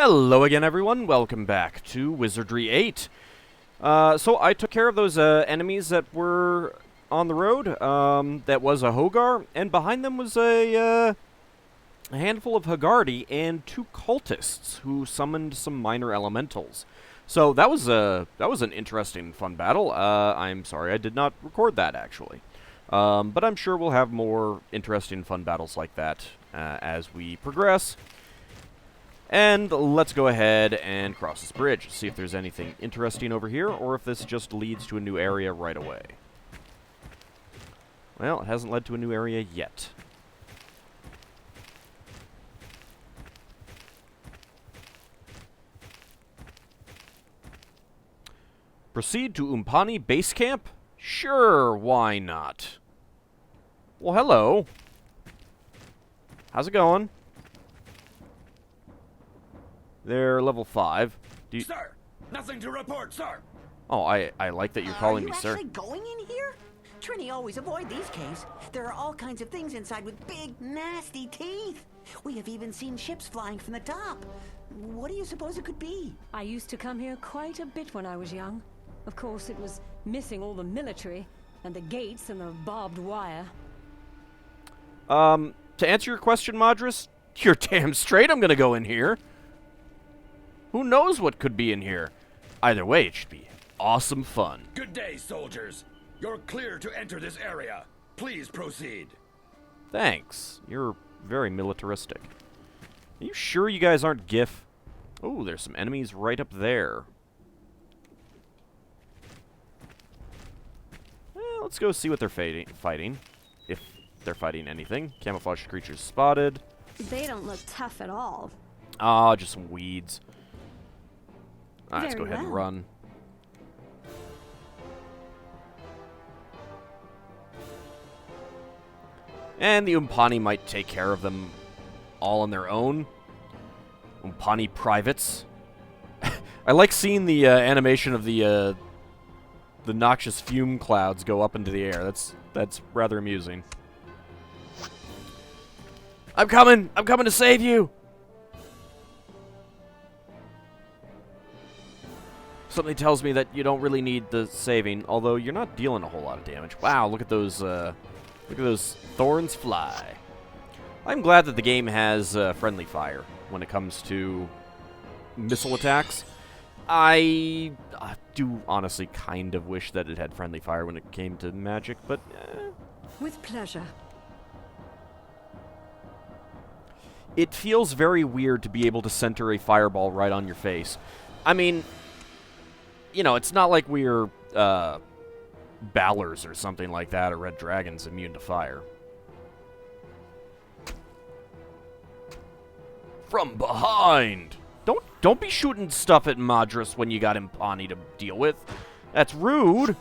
Hello again, everyone. Welcome back to Wizardry 8. So I took care of those enemies that were on the road. That was a Hogar, and behind them was a handful of Hagardi and two cultists who summoned some minor elementals. So that was an interesting, fun battle. I'm sorry I did not record that actually, but I'm sure we'll have more interesting, fun battles like that as we progress. And let's go ahead and cross this bridge, see if there's anything interesting over here, or if this just leads to a new area right away. Well, it hasn't led to a new area yet. Proceed to Umpani base camp? Sure, why not? Well, hello. How's it going? They're level 5. Sir, nothing to report, sir. Oh, I like that you're calling me sir. Are you actually going in here? Trini always avoid these caves. There are all kinds of things inside with big, nasty teeth. We have even seen ships flying from the top. What do you suppose it could be? I used to come here quite a bit when I was young. Of course, it was missing all the military, and the gates and the barbed wire. To answer your question, Madras, you're damn straight I'm gonna go in here. Who knows what could be in here? Either way, it should be awesome fun. Good day, soldiers. You're clear to enter this area. Please proceed. Thanks. You're very militaristic. Are you sure you guys aren't Giff? Oh, there's some enemies right up there. Well, let's go see what they're fighting. If they're fighting anything. Camouflaged creatures spotted. They don't look tough at all. Ah, just some weeds. Alright, let's go Very ahead and well. run. And the Umpani might take care of them all on their own. Umpani privates. I like seeing the animation of the noxious fume clouds go up into the air. That's rather amusing. I'm coming! I'm coming to save you! Something tells me that you don't really need the saving, although you're not dealing a whole lot of damage. Wow, look at those thorns fly. I'm glad that the game has friendly fire when it comes to missile attacks. I do honestly kind of wish that it had friendly fire when it came to magic, but With pleasure. it feels very weird to be able to center a fireball right on your face. I mean, you know, it's not like we're Ballers or something like that, or Red Dragons immune to fire. From behind! Don't be shooting stuff at Madras when you got Umpani to deal with. That's rude.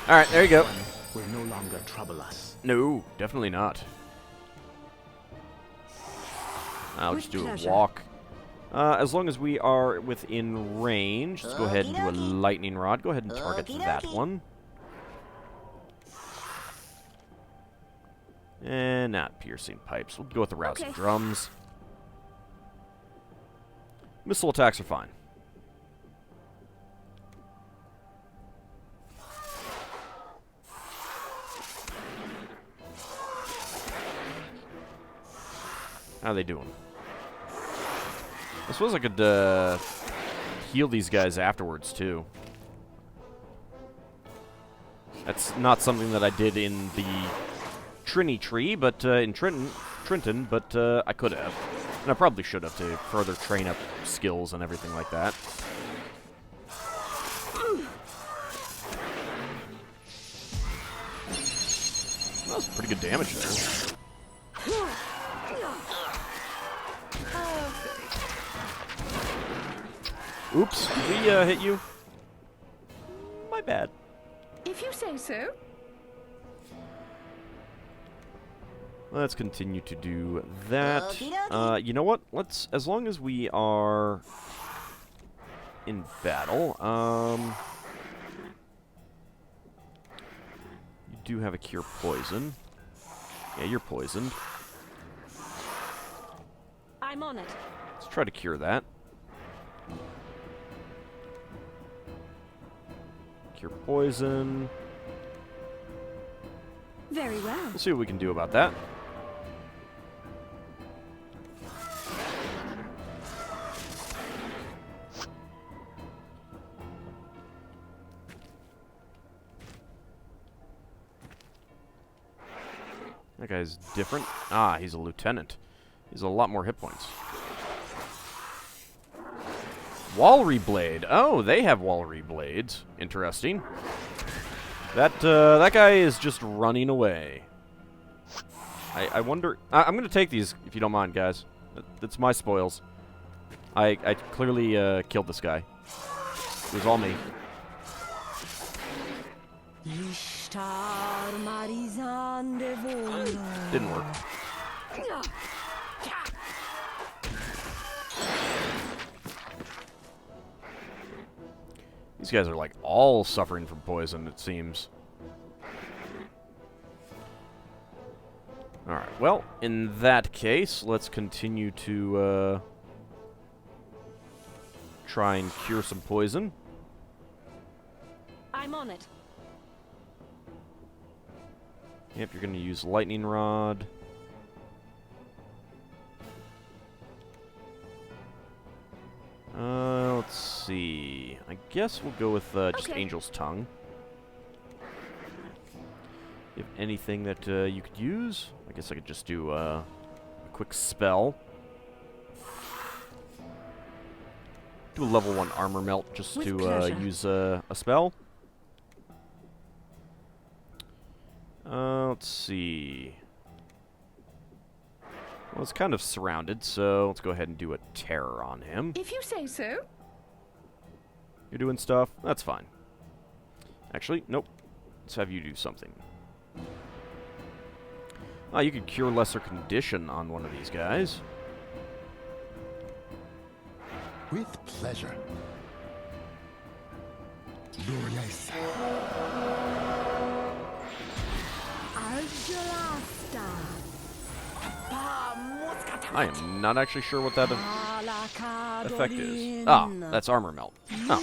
Alright, there you go. Will no longer trouble us. No, definitely not. I'll With just do pleasure. a walk. As long as we are within range, let's go ahead and do a Okey-dokey. lightning rod. Go ahead and target that Okey-dokey. one. And not piercing pipes. We'll go with the rousing Okay. drums. Missile attacks are fine. How are they doing? I suppose I could heal these guys afterwards, too. That's not something that I did in the Trini tree, but in Trenton, but I could have. And I probably should have to further train up skills and everything like that. That was pretty good damage there. Oops, did we hit you? My bad. If you say so. Let's continue to do that. Okey-dokey. You know what? Let's, as long as we are in battle, do have a cure poison. Yeah, you're poisoned. I'm on it. Let's try to cure that. Cure poison. Very well. We'll see what we can do about that. That guy's different. Ah, he's a lieutenant. He's a lot more hit points. Walry blade. Oh, they have walry blades. Interesting. That guy is just running away. I wonder... I'm going to take these, if you don't mind, guys. That's my spoils. I clearly killed this guy. It was all me. Didn't work. These guys are like all suffering from poison, it seems. Alright, well, in that case, let's continue to try and cure some poison. I'm on it. Yep, you're going to use lightning rod. Let's see. I guess we'll go with just Okay. Angel's Tongue. You have anything that you could use? I guess I could just do a quick spell. Do a level 1 armor melt just With to pleasure. use a spell. Let's see. Well, it's kind of surrounded, so let's go ahead and do a terror on him. If you say so. You're doing stuff? That's fine. Actually, nope. Let's have you do something. Ah, you could cure lesser condition on one of these guys. With pleasure. Gloriosa. I am not actually sure what that effect is. Ah, that's armor melt. Oh,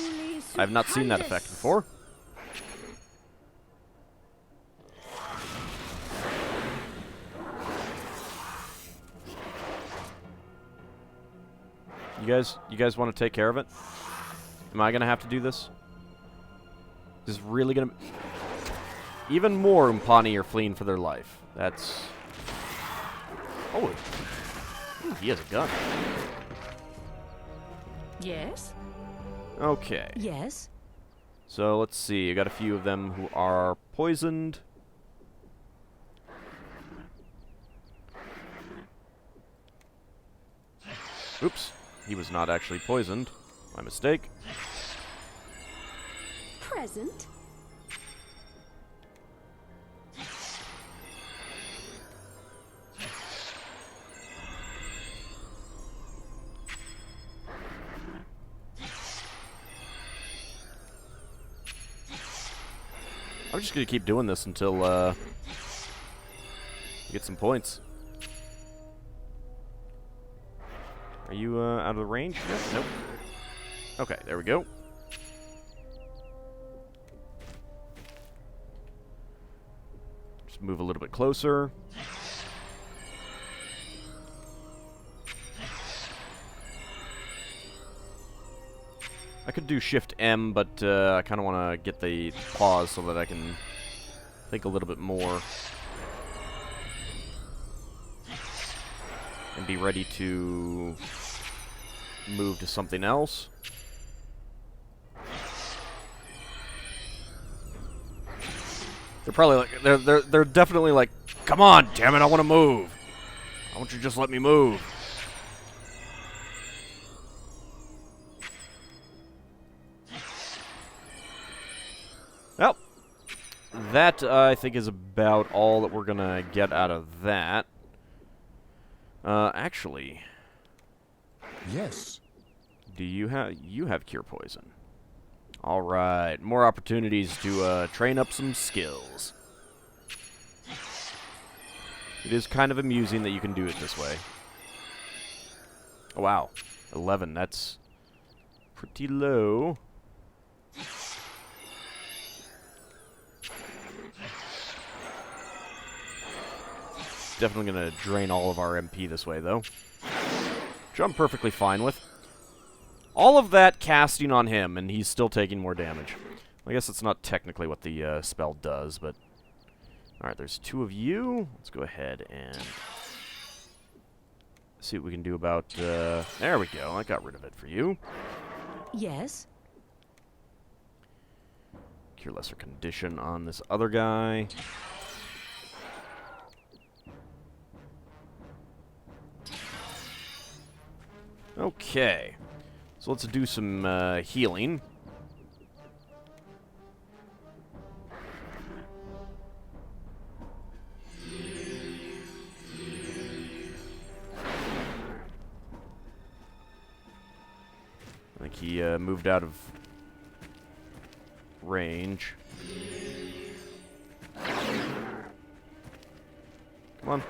I have not seen that effect before. You guys want to take care of it? Am I gonna have to do this? This is really gonna... Even more Umpani are fleeing for their life. That's... Oh, ooh, he has a gun. Yes? Okay. Yes? So let's see. I got a few of them who are poisoned. Oops. He was not actually poisoned. My mistake. Present? I'm just gonna keep doing this until we get some points. Are you out of the range? Nope. Okay, there we go. Just move a little bit closer. I could do Shift M, but I kind of want to get the pause so that I can think a little bit more. And be ready to move to something else. They're probably like, they're definitely like, come on, damn it, I want to move. Why don't you just let me move? Well, that I think is about all that we're gonna get out of that. Actually, Yes. do you have cure poison? All right, more opportunities to train up some skills. It is kind of amusing that you can do it this way. Oh, wow. 11, that's pretty low. Definitely going to drain all of our MP this way, though. Which I'm perfectly fine with. All of that casting on him, and he's still taking more damage. I guess it's not technically what the spell does, but... Alright, there's 2 of you. Let's go ahead and... see what we can do about... there we go. I got rid of it for you. Yes? Cure lesser condition on this other guy. Okay. So let's do some healing. I think he moved out of range. Come on.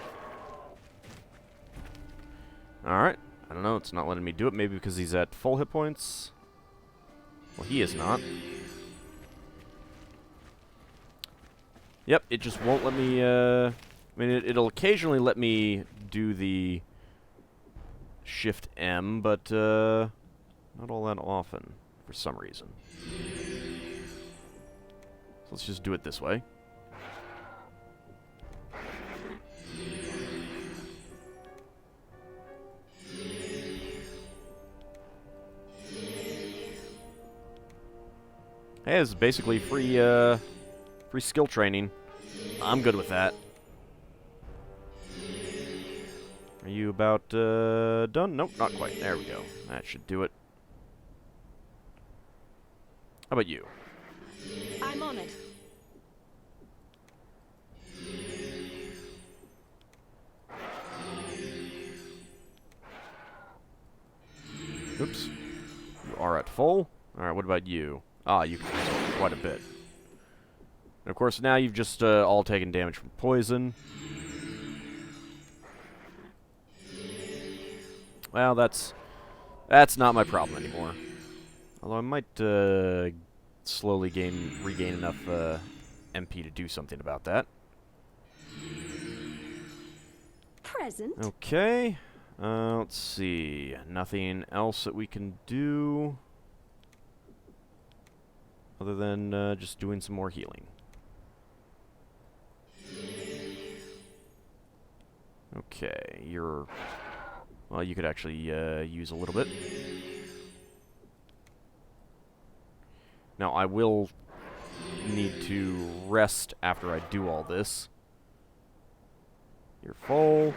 Alright. I don't know, it's not letting me do it. Maybe because he's at full hit points? Well, he is not. Yep, it just won't let me, I mean, it'll occasionally let me do the Shift M, but, not all that often, for some reason. So let's just do it this way. Hey, it's basically free, free skill training. I'm good with that. Are you about, done? Nope, not quite. There we go. That should do it. How about you? I'm on it. Oops. You are at full. Alright, what about you? Ah, you can heal quite a bit. And of course, now you've just all taken damage from poison. Well, that's not my problem anymore. Although I might slowly regain enough MP to do something about that. Present. Okay. Let's see. Nothing else that we can do other than just doing some more healing. Okay, you're... well, you could actually use a little bit. Now, I will need to rest after I do all this. You're full.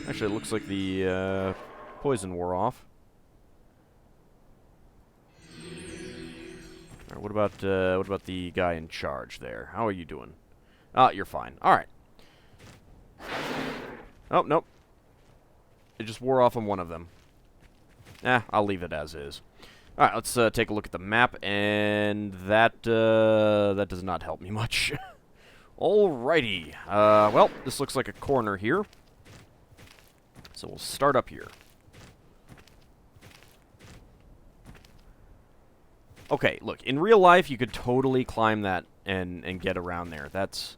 Actually, it looks like the poison wore off. All right, what about the guy in charge there? How are you doing? Ah, you're fine. All right. Oh, nope. It just wore off on one of them. I'll leave it as is. All right, let's take a look at the map, and that does not help me much. Alrighty. Well, this looks like a corner here. So we'll start up here. Okay, look, in real life, you could totally climb that and get around there. It's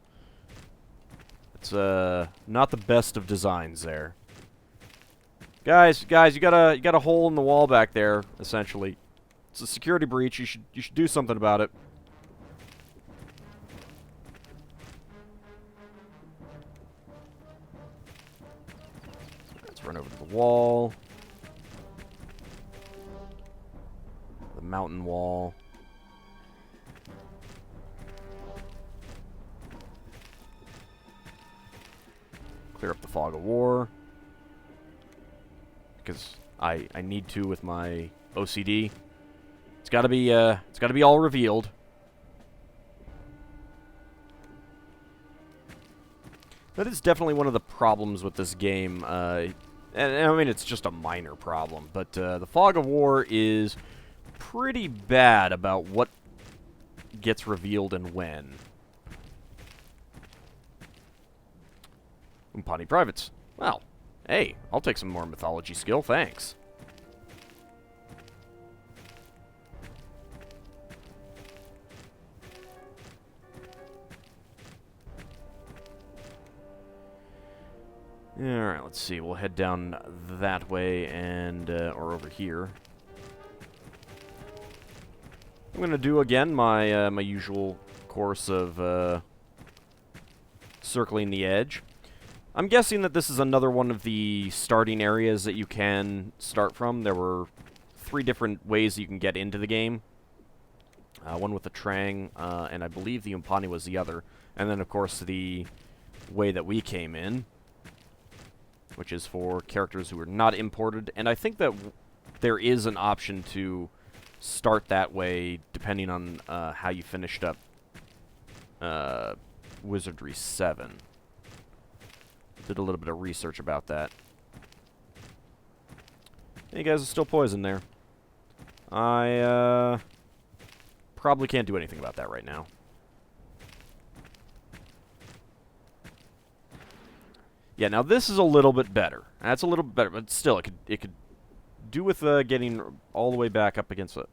not the best of designs there. Guys, you got a hole in the wall back there, essentially. It's a security breach. You should do something about it. Let's run over to the wall. The mountain wall. Clear up the fog of war. Because I need to with my OCD. It's gotta be all revealed. That is definitely one of the problems with this game. And I mean, it's just a minor problem, but the fog of war is pretty bad about what gets revealed and when. Umpani privates. Well, hey, I'll take some more mythology skill, thanks. Alright, let's see. We'll head down that way and, or over here. I'm gonna do, again, my, my usual course of, circling the edge. I'm guessing that this is another one of the starting areas that you can start from. There were 3 different ways you can get into the game. One with the Trang, and I believe the Umpani was the other. And then, of course, the way that we came in, which is for characters who are not imported. And I think that there is an option to start that way, depending on how you finished up Wizardry 7. Did a little bit of research about that. Hey guys, it's still poison there. I probably can't do anything about that right now. Yeah, now this is a little bit better. That's a little bit better, but still, it could do with getting all the way back up against it.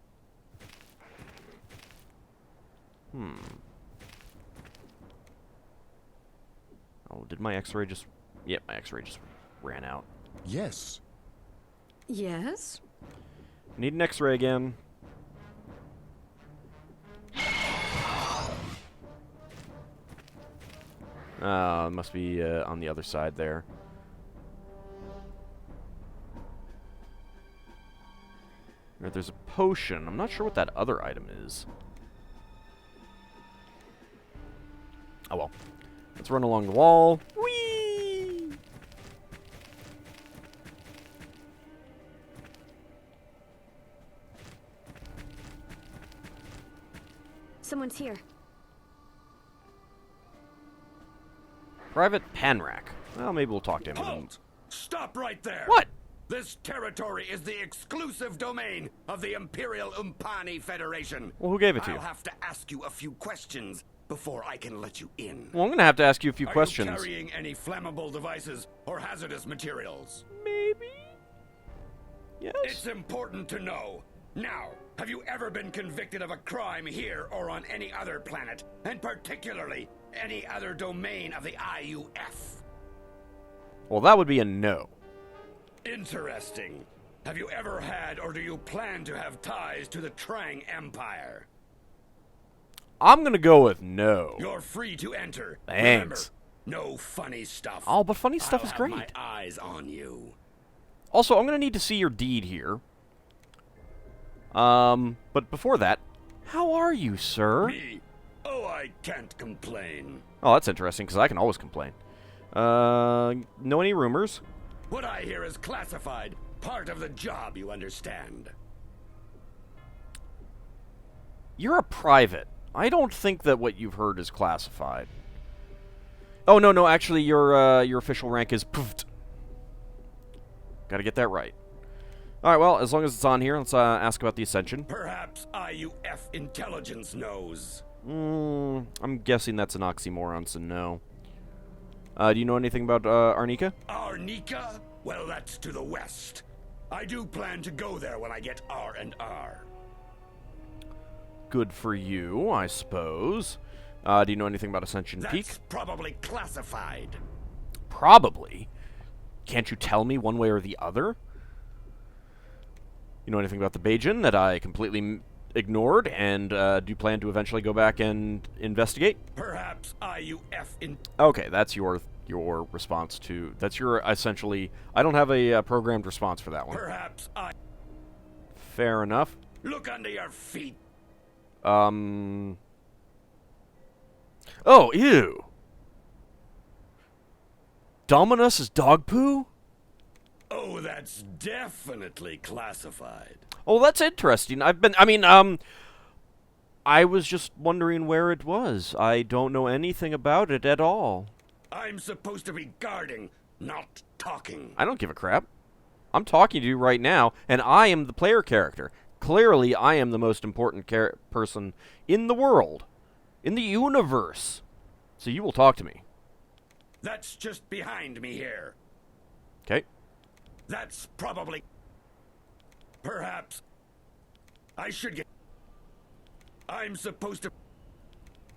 Oh, did my X-ray just... Yep, my X-ray just ran out. Yes. Yes? Need an X-ray again. It must be on the other side there. Right, there's a potion. I'm not sure what that other item is. Oh well. Let's run along the wall. Whee! Someone's here. Private Panrak. Well, maybe we'll talk to him. Halt! Stop right there! What? This territory is the exclusive domain of the Imperial Umpani Federation. Well, who gave it to you? I'll have to ask you a few questions before I can let you in. Well, I'm going to have to ask you a few Are questions. you carrying any flammable devices or hazardous materials? Maybe? Yes? It's important to know. Now, have you ever been convicted of a crime here or on any other planet, and particularly any other domain of the IUF? Well, that would be a no. Interesting. Have you ever had or do you plan to have ties to the Trang Empire? I'm going to go with no. You're free to enter. Thanks. Remember, no funny stuff. Oh, but funny stuff is I'll great. have my eyes on you. Also, I'm going to need to see your deed here. But before that, how are you, sir? Me? Oh, I can't complain. Oh, that's interesting, because I can always complain. Know any rumors? What I hear is classified. Part of the job, you understand. You're a private. I don't think that what you've heard is classified. Oh, no, actually, your official rank is poofed. Gotta get that right. Alright, well, as long as it's on here, let's ask about the Ascension. Perhaps IUF intelligence knows. I'm guessing that's an oxymoron, so no. Do you know anything about Arnica? Arnica? Well, that's to the west. I do plan to go there when I get R&R. Good for you, I suppose. Do you know anything about Ascension Peak? That's probably classified. Probably. Can't you tell me one way or the other? You know anything about the Bajan that I completely ignored, and do you plan to eventually go back and investigate? Perhaps IUF in... Okay, that's your response to... That's your, essentially... I don't have a programmed response for that one. Perhaps I... Fair enough. Look under your feet. Oh, ew. Dominus is dog poo? Oh, that's definitely classified. Oh, that's interesting. I was just wondering where it was. I don't know anything about it at all. I'm supposed to be guarding, not talking. I don't give a crap. I'm talking to you right now, and I am the player character. Clearly, I am the most important person in the world, in the universe. So you will talk to me. That's just behind me here. Okay. That's probably... Perhaps... I should get... I'm supposed to...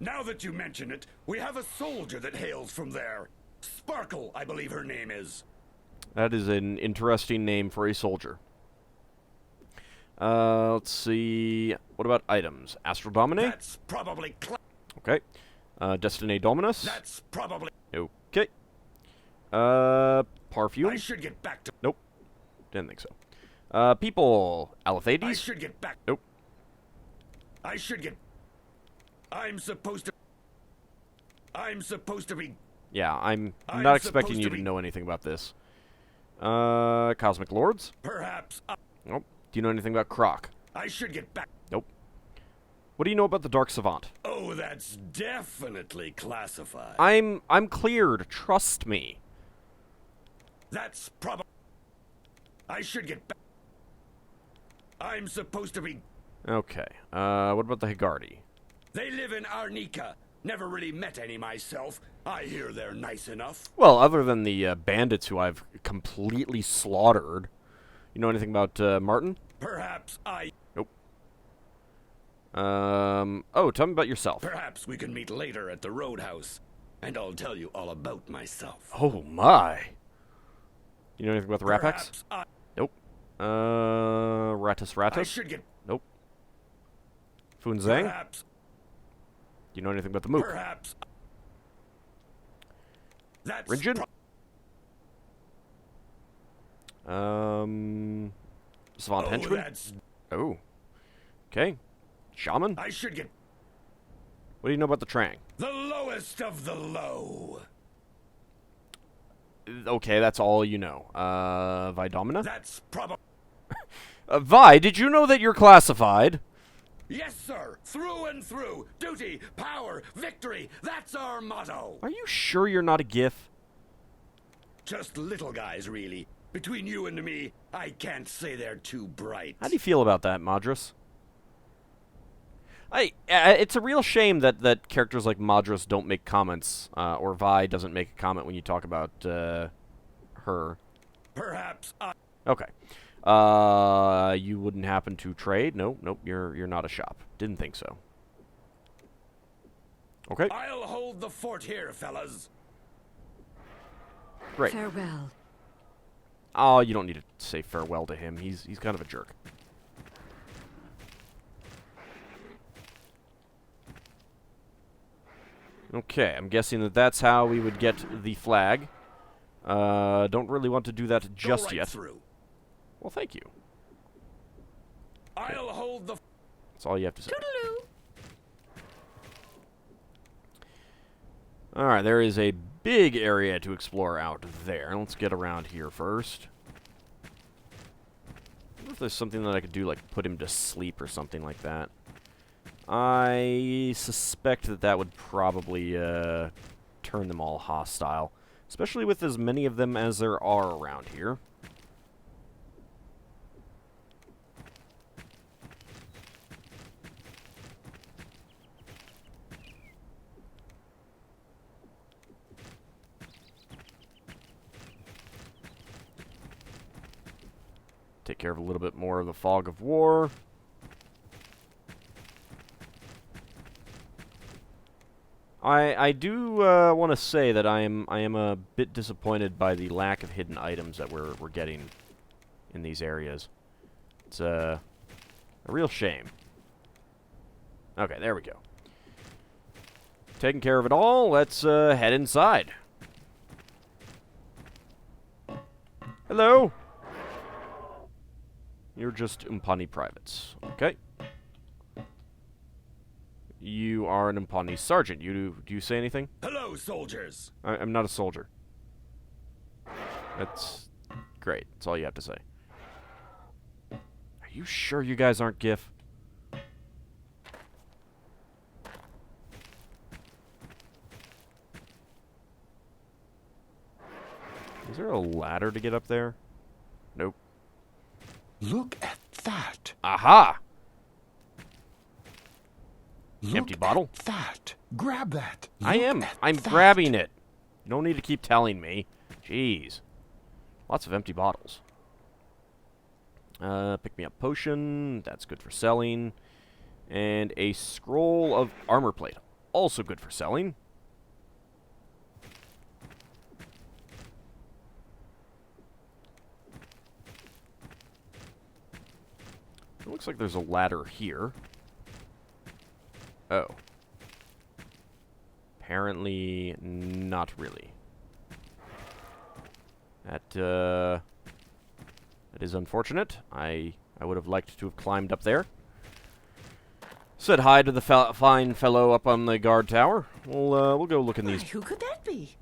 Now that you mention it, we have a soldier that hails from there. Sparkle, I believe her name is. That is an interesting name for a soldier. Let's see. What about items? Astral Domine? That's probably... Okay. Destiny Dominus? That's probably... Okay. Perfume? I should get back to... Nope. Didn't think so. People. I Alathades? should get back... Nope. I should get... I'm supposed to be... Yeah, I'm I'm not expecting supposed you to to be- know anything about this. Cosmic Lords? Perhaps... Nope. Do you know anything about Croc? I should get back... Nope. What do you know about the Dark Savant? Oh, that's definitely classified. I'm cleared. Trust me. That's probably... I should get back... I'm supposed to be... Okay. What about the Higardi? They live in Arnica. Never really met any myself. I hear they're nice enough. Well, other than the bandits who I've completely slaughtered. You know anything about Martin? Perhaps I... Nope. Oh, tell me about yourself. Perhaps we can meet later at the roadhouse, and I'll tell you all about myself. Oh, my. You know anything about the Rapex? Perhaps I... Nope. Ratus? I should get... Nope. Funzang? Perhaps... Do you know anything about the Mook? Perhaps... That's... Rigid? pro- Savant Oh, Henchman? that's... Oh. Okay. Shaman? I should get... What do you know about the Trang? The lowest of the low. Okay, that's all you know. Vidomina? That's probably... Vi, did you know that you're classified? Yes, sir. Through and through. Duty, power, victory. That's our motto. Are you sure you're not a Giff? Just little guys, really. Between you and me, I can't say they're too bright. How do you feel about that, Madras? It's a real shame that characters like Madras don't make comments, or Vi doesn't make a comment when you talk about her. Perhaps I... Okay. You wouldn't happen to trade? Nope, you're not a shop. Didn't think so. Okay, I'll hold the fort here, fellas. great. Farewell. Oh, you don't need to say farewell to him. He's kind of a jerk. Okay, I'm guessing that's how we would get the flag. Don't really want to do that just Go right yet. through. Well, thank you. I'll hold the... That's all you have to say. Alright, there is a big area to explore out there. Let's get around here first. I wonder if there's something that I could do, like put him to sleep or something like that. I suspect that would probably turn them all hostile. Especially with as many of them as there are around here. Take care of a little bit more of the fog of war. I do want to say that I am a bit disappointed by the lack of hidden items that we're getting in these areas. It's a real shame. Okay, there we go. Taking care of it all, let's head inside. Hello. You're just Umpani privates. Okay. You are an Umpani sergeant. Do you say anything? Hello, soldiers. I'm not a soldier. That's great. That's all you have to say. Are you sure you guys aren't Giff? Is there a ladder to get up there? Nope. Look at that. Aha! Look Empty bottle. At that. Grab that. I Look am. at I'm that. grabbing it. You don't need to keep telling me. Jeez. Lots of empty bottles. Pick me up potion. That's good for selling. And a scroll of armor plate. Also good for selling. It looks like there's a ladder here. Oh. Apparently not really. That is unfortunate. I would have liked to have climbed up there. Said hi to the fine fellow up on the guard tower. We'll go look in these Who could that be?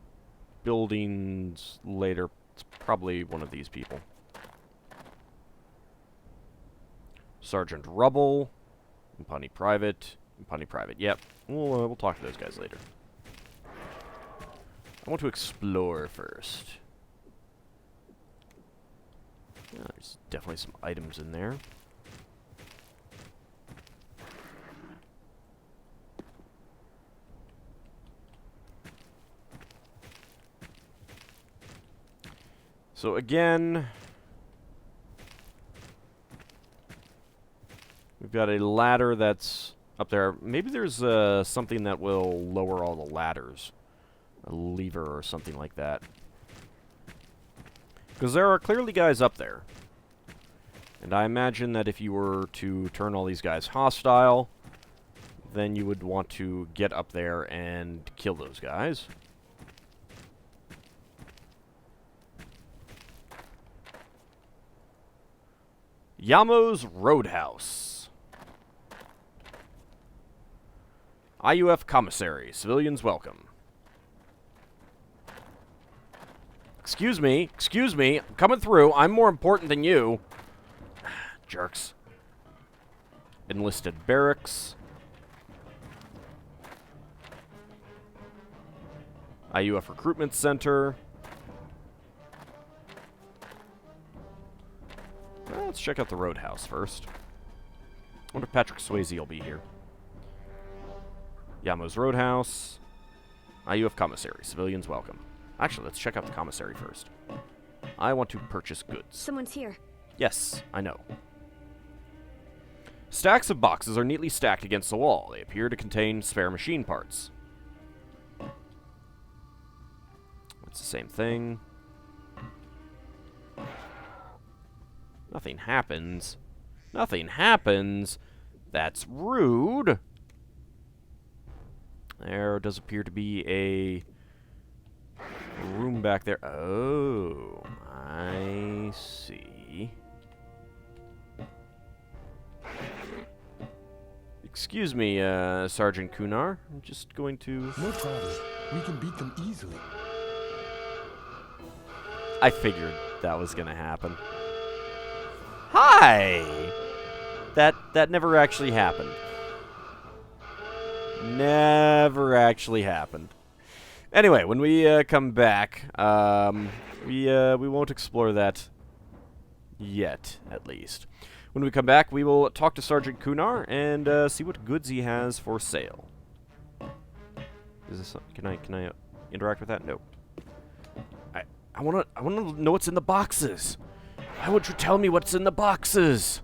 buildings later. It's probably one of these people. Sergeant Rubble, Umpani Private, Umpani Private. Yep, we'll talk to those guys later. I want to explore first. Yeah, there's definitely some items in there. So again, we've got a ladder that's up there. Maybe there's something that will lower all the ladders. A lever or something like that. Because there are clearly guys up there. And I imagine that if you were to turn all these guys hostile, then you would want to get up there and kill those guys. Yamo's Roadhouse. IUF Commissary. Civilians welcome. Excuse me. I'm coming through. I'm more important than you. Jerks. Enlisted Barracks. IUF Recruitment Center. Let's check out the Roadhouse first. I wonder if Patrick Swayze will be here. Yamo's Roadhouse. IUF Commissary. Civilians welcome. Actually, let's check out the commissary first. I want to purchase goods. Someone's here. Yes, I know. Stacks of boxes are neatly stacked against the wall. They appear to contain spare machine parts. It's the same thing. Nothing happens. Nothing happens. That's rude. There does appear to be a room back there. Oh, I see. Excuse me, Sergeant Kunar. I'm just going to... No problem. We can beat them easily. I figured that was gonna happen. Hi! That never actually happened. Never actually happened. Anyway, when we come back, we won't explore that yet, at least. When we come back, we will talk to Sergeant Kunar and see what goods he has for sale. Is this? Can I interact with that? No. I wanna know what's in the boxes. Why would you tell me what's in the boxes?